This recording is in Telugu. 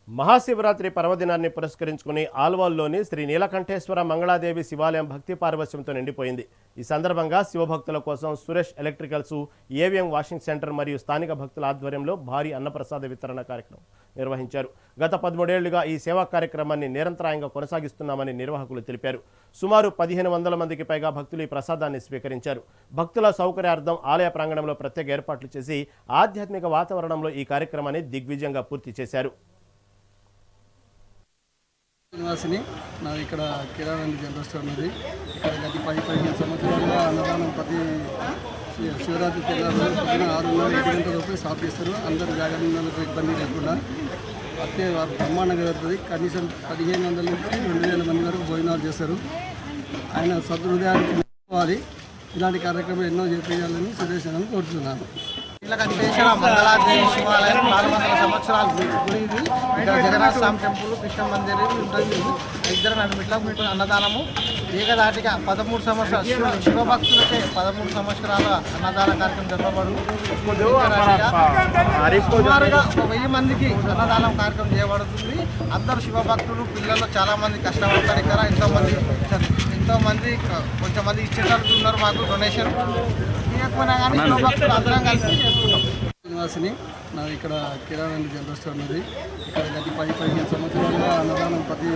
మహాశివరాత్రి పర్వదినాన్ని పురస్కరించుకుని ఆల్వాల్లోని శ్రీ నీలకంఠేశ్వర మంగళాదేవి శివాలయం భక్తి పారవశ్యంతో నిండిపోయింది. ఈ సందర్భంగా శివభక్తుల కోసం Suresh electricals, AVM washing centre మరియు స్థానిక భక్తుల ఆధ్వర్యంలో భారీ అన్నప్రసాద వితరణ కార్యక్రమం నిర్వహించారు. గత 13 ఏళ్లుగా ఈ సేవా కార్యక్రమాన్ని నిరంతరాయంగా కొనసాగిస్తున్నామని నిర్వాహకులు తెలిపారు. సుమారు 1500 మందికి పైగా భక్తులు ఈ ప్రసాదాన్ని స్వీకరించారు. భక్తుల సౌకర్యార్థం ఆలయ ప్రాంగణంలో ప్రత్యేక ఏర్పాట్లు చేసి ఆధ్యాత్మిక వాతావరణంలో ఈ కార్యక్రమాన్ని దిగ్విజయంగా పూర్తి చేశారు. నివాసిని నాది ఇక్కడ కిరాణా జనరల్ స్టోర్ ఉన్నది. ఇక్కడ గత 15 సంవత్సరాలుగా అన్నదానం ప్రతి శివరాత్రి తెల్లారు పొద్దున 6:30 గంటల లోపు స్టాప్ చేస్తారు. అందరూ జాగ్రత్తలకు ఇబ్బంది లేకుండా బ్రహ్మాండంగా జరుగుతుంది. కనీసం 1500 నుంచి 2000 మంది వరకు భోజనాలు చేస్తారు. ఆయన సద్హృదయానికి అది ఇలాంటి కార్యక్రమాలు ఎన్నో చేయాలని సురేష్ అని కోరుతున్నాను. నీలకంఠేశ్వర మంగళాదేవి శివాలయం 400 సంవత్సరాల గుడి ఇది. ఇక్కడ జగన్నాథ స్వామి టెంపుల్, కృష్ణ మందిర్ ఉంటుంది. ఇద్దరు నడిమిట్లా అన్నదానము ఏకదాటిగా 13 సంవత్సరాలు శివభక్తులకే 13 సంవత్సరాల అన్నదాన కార్యక్రమం జరపబడు. సుమారుగా 1000 మందికి అన్నదానం కార్యక్రమం చేయబడుతుంది. అందరూ శివభక్తులు, పిల్లలు చాలా మంది కష్టపడతారు. ఇక్కడ ఎంతోమంది కొంతమంది ఇచ్చేటట్టు ఉన్నారు. మాకు డొనేషన్ కానీ శివభక్తులు అందరం కలిసి చేసుకుంటాం. నివాసిని నాది ఇక్కడ కిరాణా జనరల్ స్టోర్ ఉన్నది. ఇక్కడ గత 15 సంవత్సరాలుగా అన్నదానం ప్రతి